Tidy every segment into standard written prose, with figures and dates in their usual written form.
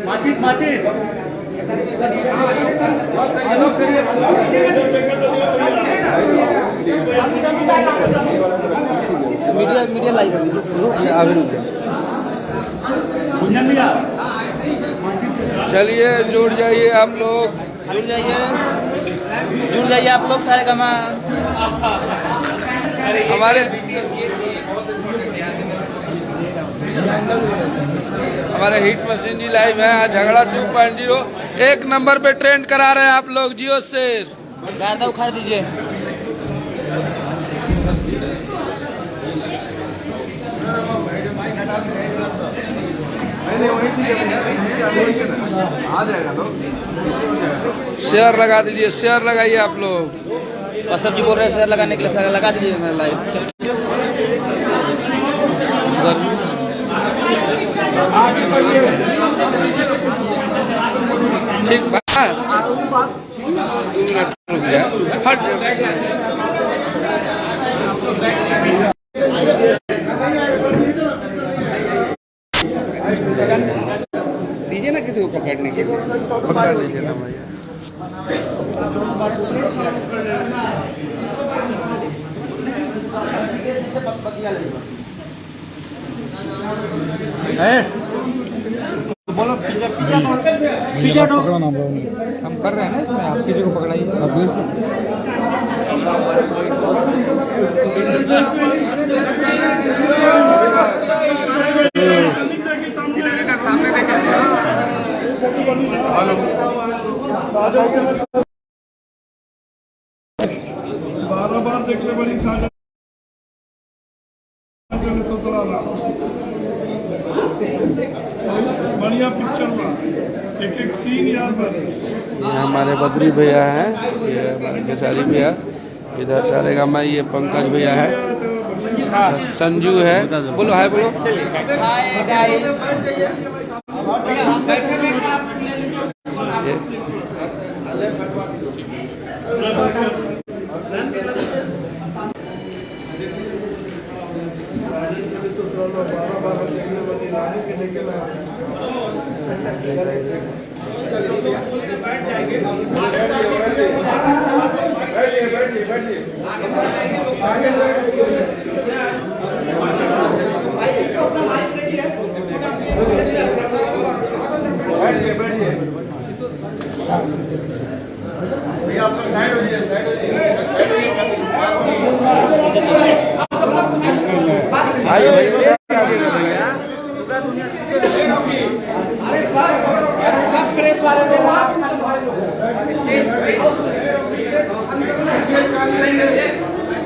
माचिस माचिस media live चलिए जुड़ जाइए आप लोग, जुड़ जाइए आप लोग सारे कमा हमारे हिट मशीन जी लाइव है। झगड़ा 2.0 1 नंबर पे ट्रेंड करा रहे हैं आप लोग। जियो शेर गर्दा उखाड़ दीजिए। शेयर लगा दीजिए, शेयर लगाइए आप लोग। कसब जी बोल रहे हैं शेयर लगाने के लिए, लगा दीजिए मेरा लाइव। ठीक बात, 2 मिनट रुक जाए। हट दीजिए ना किसी को पकड़ने के लिए, पकड़ लीजिए ना भैया। बोलो पिज्जा पकड़ो ना ब्रो, हम कर रहे हैं ना इसमें, आप किसी को पकड़ाइए। बार देखने बड़ी बढ़िया पिक्चर में एक 3 यार पर। ये हमारे बद्री भैया हैं, ये हमारे खेसारी भैया, इधर सारे गामा ये पंकज भैया है, संजू है। बोलो हाय बोलो।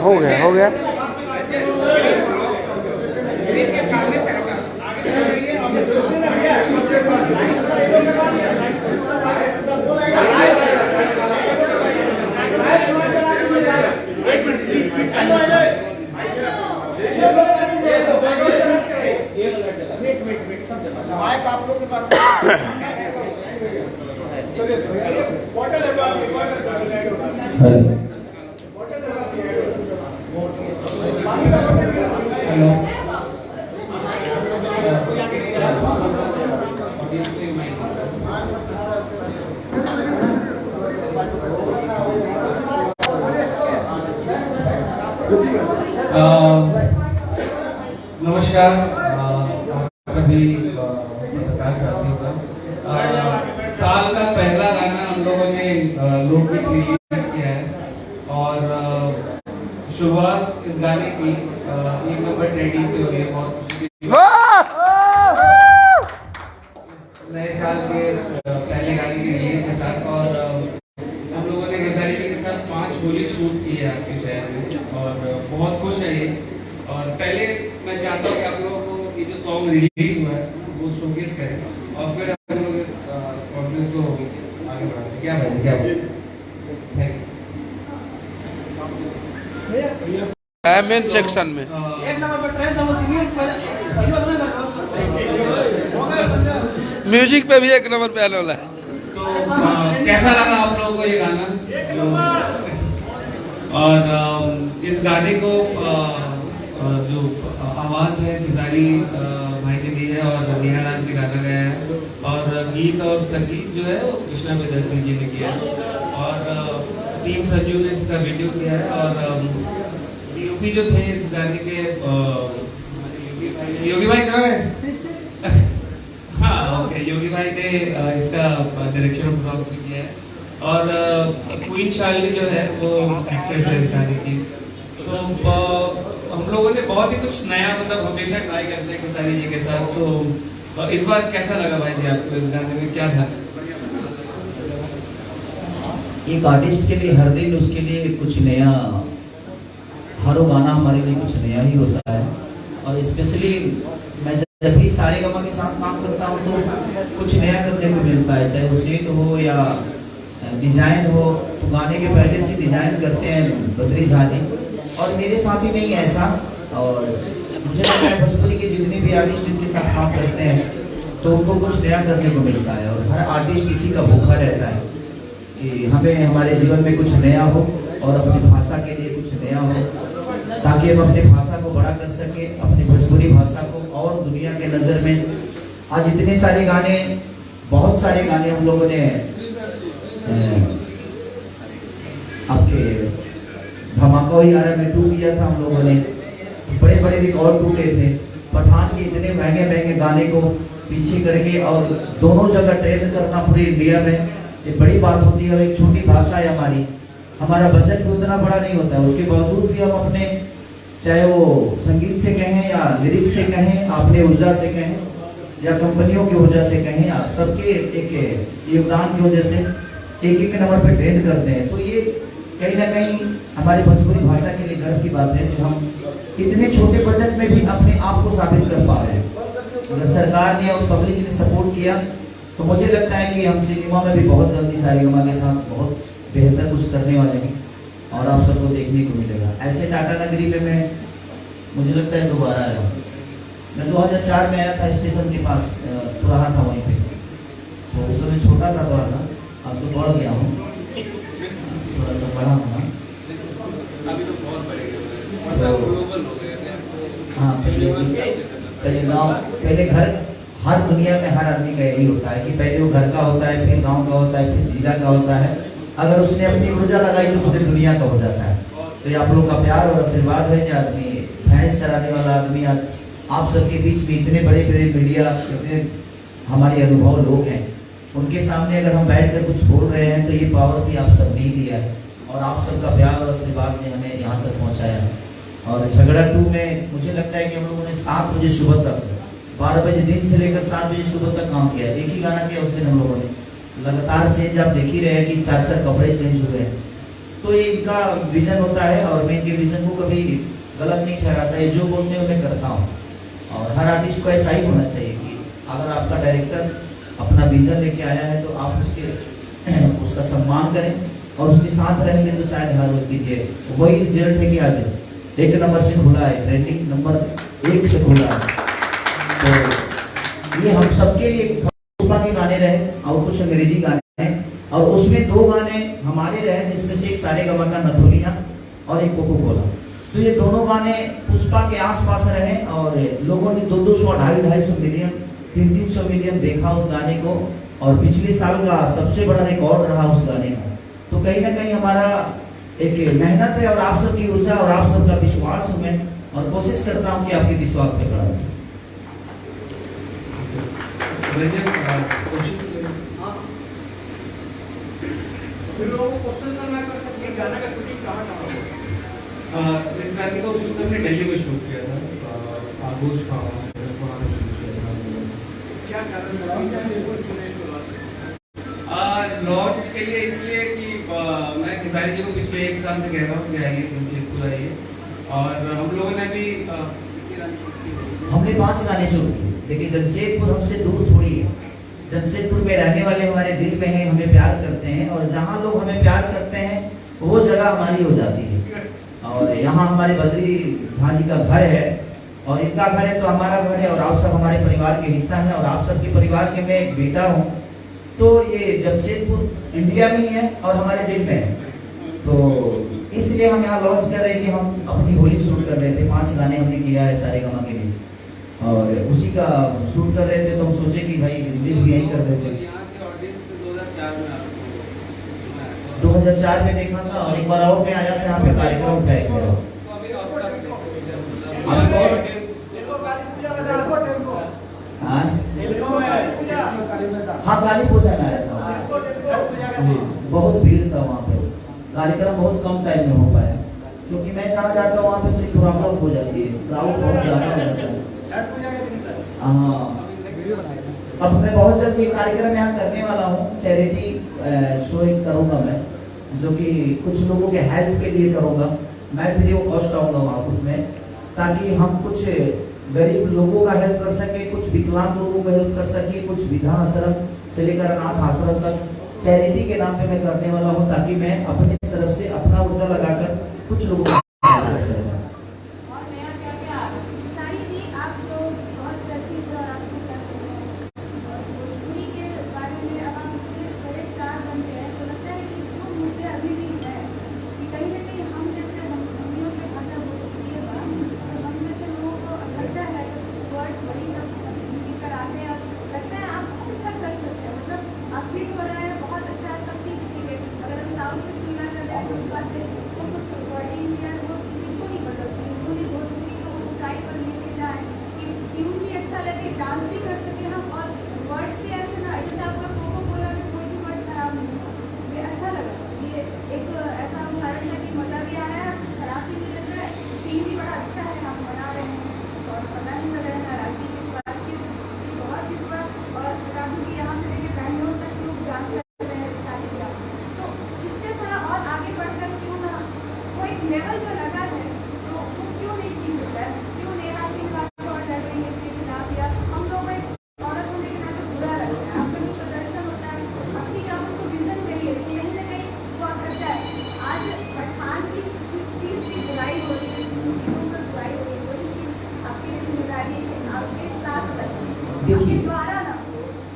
हो गया हो गया। नमस्कार सभी पत्रकार साथियों का। साल का पहला गाना हम लोगों ने लोकगीत रिलीज किया है और शुरुआत इस गाने की 1 नंबर ट्रेंडिंग से हो रही है। बहुत नए साल के पहले गाने की रिलीज के साथ, और हम लोगों ने खेसारी जी के साथ 5 होली शूट की है आपके शहर में और बहुत खुश है ये। और पहले मैं चाहता हूँ कि आप लोगों को ये जो सॉन्ग रिलीज हुआ है वो शोकेस करें और फिर हम लोग इस कॉन्फ्रेंस को आगे बढ़ाते। क्या भाई क्या मेन सेक्शन में म्यूजिक पे भी 1 नंबर पे आने वाला है। कैसा लगा आप लोगों को ये गाना? और इस गाने को जो आवाज है खेसारी भाई ने दी है और नेहा राज ने गाना गाया है, और गीत और संगीत जो है वो कृष्णा बेदर्जी जी ने किया है, और टीम संजू ने इसका वीडियो किया है, और डीओपी जो थे इस गाने के योगी भाई कहाँ है? हाँ ओके, योगी भाई ने इसका डायरेक्शन ऑफ फोटोग्राफी किया है, और क्वीन शालिनी जो है वो एक्ट्रेस है इस गाने की। तो हम लोगों ने बहुत ही कुछ नया मतलब हमेशा ट्राई करते हैं खेसारी जी के साथ, तो इस बार कैसा लगा भाई जी आपको? इस गाने में क्या था? एक आर्टिस्ट के लिए हर दिन उसके लिए कुछ नया, हर गाना हमारे लिए कुछ नया ही होता है, और स्पेशली मैं जब भी सारेगामा के साथ काम करता हूँ तो कुछ नया करने को मिलता है, चाहे वो सेट हो या डिजाइन हो। तो गाने के पहले से डिजाइन करते हैं बद्री झा जी, और मेरे साथ ही नहीं ऐसा, और मुझे लगता है भोजपुरी के जितने भी आर्टिस्ट इनके साथ काम करते हैं तो उनको कुछ नया करने को मिलता है, और हर आर्टिस्ट इसी का भूखा रहता है कि हमें हमारे जीवन में कुछ नया हो और अपनी भाषा के लिए कुछ नया हो, ताकि हम अपनी भाषा को बड़ा कर सके, अपनी भोजपुरी भाषा को और दुनिया के नज़र में। आज इतने सारे गाने, बहुत सारे गाने हम लोगों ने आपके धमाका ही आरा में टूट किया था, हम लोगों ने बड़े बड़े रिकॉर्ड टूटे थे। पठान के इतने महंगे महंगे गाने को पीछे करके और दोनों जगह ट्रेंड करना पूरे इंडिया में, ये बड़ी बात होती है। और एक छोटी भाषा है हमारी, हमारा बजट भी उतना बड़ा नहीं होता है, उसके बावजूद भी हम अपने, चाहे वो संगीत से कहें या लिरिक्स से कहें, अपने ऊर्जा से कहें या कंपनियों की ऊर्जा से कहें, या सबके एक योगदान की वजह से एक एक नंबर पे ट्रेंड करते हैं। तो ये कहीं ना कहीं हमारी भोजपुरी भाषा के लिए गर्व की बात है जो हम इतने छोटे बजट में भी अपने आप को साबित कर पा रहे हैं। अगर सरकार ने और पब्लिक ने सपोर्ट किया तो मुझे लगता है कि हम सिनेमा में भी बहुत जल्दी सारेगामा के साथ बहुत बेहतर कुछ करने वाले हैं, और आप सबको देखने को मिलेगा। ऐसे टाटा नगरी में मैं, मुझे लगता है दोबारा आया, मैं 2004 में आया था, स्टेशन के पास तो रहा था वहीं पे, तो उस समय छोटा था थोड़ा सा, अब तो बढ़ गया हूँ, थोड़ा सा बड़ा हूँ। अभी तो बहुत बड़े मतलब ग्लोबल हो गए थे। हाँ, पहले गाँव, पहले घर, हर दुनिया में हर आदमी का यही होता है कि पहले वो घर का होता है, फिर गांव का होता है, फिर जिला का होता है। अगर उसने अपनी ऊर्जा लगाई तो पूरी दुनिया का हो जाता है। तो ये आप लोग का प्यार और आशीर्वाद है जो आदमी भैंस चराने वाला आदमी आज आप सबके बीच में, इतने बड़े बड़े मीडिया, इतने हमारे अनुभव लोग हैं, उनके सामने अगर हम बैठ कर कुछ बोल रहे हैं तो ये पावर भी आप सब नहीं दिया है, और आप सबका प्यार और आशीर्वाद ने हमें यहाँ तक पहुँचाया है। और झगड़ा 2 में मुझे लगता है कि हम लोगों ने 7 बजे सुबह तक, 12 बजे दिन से लेकर 7 बजे सुबह तक काम किया। एक ही गाना किया उस दिन हम लोगों ने, लगातार चेंज आप देख ही रहे हैं कि 4-4 कपड़े चेंज हुए हैं। तो ये इनका विजन होता है, और मैं इनके विजन को कभी गलत नहीं ठहराता है, जो बोलते हैं मैं करता हूँ। और हर आर्टिस्ट को ऐसा ही होना चाहिए कि अगर आपका डायरेक्टर अपना विजन लेके आया है तो आप उसका सम्मान करें और उसके साथ रहेंगे, तो शायद हर वो चीज़ें वही रिजल्ट है कि आज 1 नंबर से खुला है, ट्रेंडिंग नंबर 1 से खुला है। तो ये हम सबके लिए पुष्पा के गाने रहे और कुछ अंग्रेजी गाने हैं, और उसमें 2 गाने हमारे रहे, जिसमें से एक सारेगामा का नथुलिया और एक कोको कोला। तो ये दोनों गाने पुष्पा के आसपास रहे, और लोगों ने 200, 250 मिलियन, 300 मिलियन देखा उस गाने को, और पिछले साल का सबसे बड़ा रिकॉर्ड रहा उस गाने का। तो कहीं ना कहीं हमारा एक मेहनत है, और आप सबकी ऊर्जा और आप सबका विश्वास हूँ मैं, और कोशिश करता हूँ कि आपके विश्वास पे खड़ा हूँ। इस गाने को शूट हमने दिल्ली में शूट किया था, आगोश फार्म हाउस में, वहाँ पे शूट किया था। क्या कारण लॉन्च के लिए? इसलिए कि मैं खेसारी जी को पिछले 1 साल से कह रहा हूँ कि आइए जमशेदपुर आइए, और हम लोगों ने भी हमने 5 गाने शूट किए। देखिए जमशेदपुर हमसे दूर थोड़ी है, जमशेदपुर में रहने वाले हमारे दिल में हैं, हमें प्यार करते हैं, और जहाँ लोग हमें प्यार करते हैं वो जगह हमारी हो जाती है। और यहाँ हमारे बद्री झा जी का घर है, और इनका घर है तो हमारा घर है, और आप सब हमारे परिवार के हिस्सा हैं, और आप सबके परिवार के मैं एक बेटा हूँ। तो ये जमशेदपुर इंडिया में ही है और हमारे दिल में है। तो इसलिए हम यहाँ लॉन्च कर रहे हैं कि हम अपनी होली शूट कर रहे थे। 5 गाने हमने किया है सारेगामा के लिए और उसी का शूट कर रहे थे, तो हम सोचे कि भाई रिलीज भी यहीं कर देते। यहाँ के ऑडियंस को 2004 में आपने सुना है। 2004 में देखा था और एक बार और मैं आया था यहाँ पे कार्यक्रम उठाया गया। तो अभी आपका अभी और हाँ काली पूजा में आया था। बहुत भीड़ था वहाँ पे, कार्यक्रम बहुत कम टाइम में हो पाया क्योंकि मैं जहाँ जाता हूँ वहाँ पे थोड़ी प्रॉब्लम हो जाती है, क्राउड बहुत ज़्यादा हो जाता है। हाँ, अब मैं बहुत जल्द ये कार्यक्रम यहाँ करने वाला हूँ। चैरिटी शो एक करूँगा मैं, जो कि कुछ लोगों के हेल्प के लिए करूँगा। मैं फ्री ऑफ कॉस्ट आऊँगा वहाँ उसमें, ताकि हम कुछ गरीब लोगों का हेल्प कर सके, कुछ विकलांग लोगों को हेल्प कर सके, कुछ वृद्धा आश्रम से लेकर अनाथ आश्रम तक चैरिटी के नाम पे मैं करने वाला हूँ, ताकि मैं अपनी तरफ से अपना ऊर्जा लगाकर कुछ लोगों को हेल्प कर सकूँ।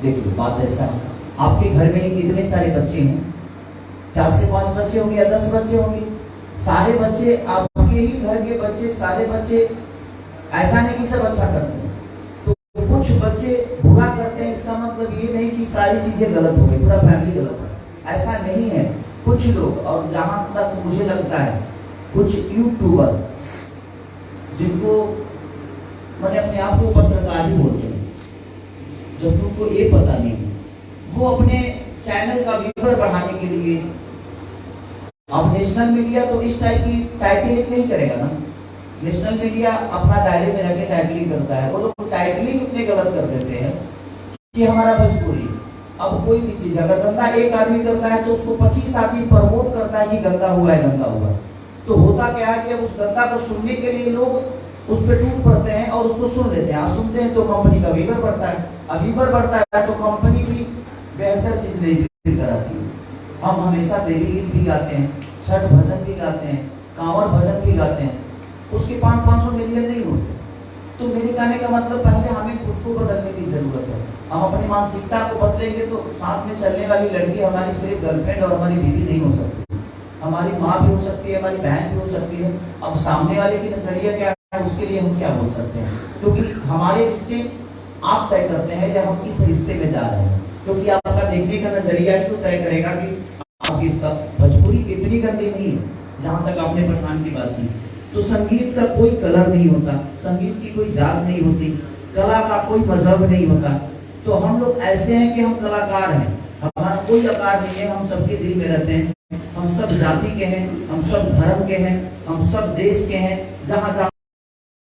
देखिए बात ऐसा है, आपके घर में कितने सारे बच्चे हैं? 4 से 5 बच्चे होंगे या 10 बच्चे होंगे। सारे बच्चे आपके ही घर के बच्चे, सारे बच्चे ऐसा नहीं कि सब अच्छा करते हैं। तो कुछ बच्चे बुरा करते हैं, इसका मतलब ये नहीं कि सारी चीजें गलत हो गई, पूरा फैमिली गलत है, ऐसा नहीं है। कुछ लोग, और जहां तक मुझे लगता है कुछ यूट्यूबर जिनको मैंने अपने आप को पत्रकार ही बोलते हैं, जब उनको ये पता नहीं, वो अपने चैनल का व्यूअर बढ़ाने के लिए, अब नेशनल मीडिया तो इस टाइप की टाइटलिंग नहीं करेगा ना। नेशनल मीडिया अपना दायरे में रहकर टाइटलिंग करता है, वो लोग टाइटलिंग इतने गलत कर देते हैं कि हमारा भोजपुरी, अब कोई भी चीज अगर गंदा एक आदमी करता है तो उसको 25 आदमी प्रमोट करता है कि गंदा हुआ है, गंदा हुआ। तो होता क्या है कि अब उस गंदा को सुनने के लिए लोग उस पर टूट पड़ते हैं और उसको सुन लेते हैं। सुनते हैं तो कंपनी का व्यूअर बढ़ता है, अब व्यूअर बढ़ता है तो कंपनी भी बेहतर चीज नहीं फील कराती है। हम हमेशा देवी गीत भी गाते हैं, छठ भजन भी गाते हैं, कांवर भजन भी गाते हैं, उसके 500-500 मिलियन नहीं होते। तो मेरे कहने का मतलब पहले हमें खुद को बदलने की जरूरत है। हम अपनी मानसिकता को बदलेंगे तो साथ में चलने वाली लड़की हमारी सिर्फ गर्लफ्रेंड और हमारी बीवी नहीं हो सकती, हमारी माँ भी हो सकती है, हमारी बहन भी हो सकती है। अब सामने वाले की नजरिया क्या है उसके लिए हम क्या बोल सकते हैं, क्योंकि हमारे रिश्ते आप तय करते हैं या हम किस रिश्ते में जा रहे हैं, क्योंकि आपका देखने का नजरिया ही तो तय करेगा कि आपकी भोजपुरी इतनी गंदी नहीं है। जहाँ तक आपने पठान की बात की, तो संगीत का कोई कलर नहीं होता, संगीत की कोई जात नहीं होती, कला का कोई मजहब नहीं होता। तो हम लोग ऐसे हैं कि हम कलाकार हैं, हमारा कोई आकार नहीं है, हम सबके दिल में रहते हैं, हम सब जाति के हैं, हम सब धर्म के हैं, हम सब देश के हैं। जहाँ जहाँ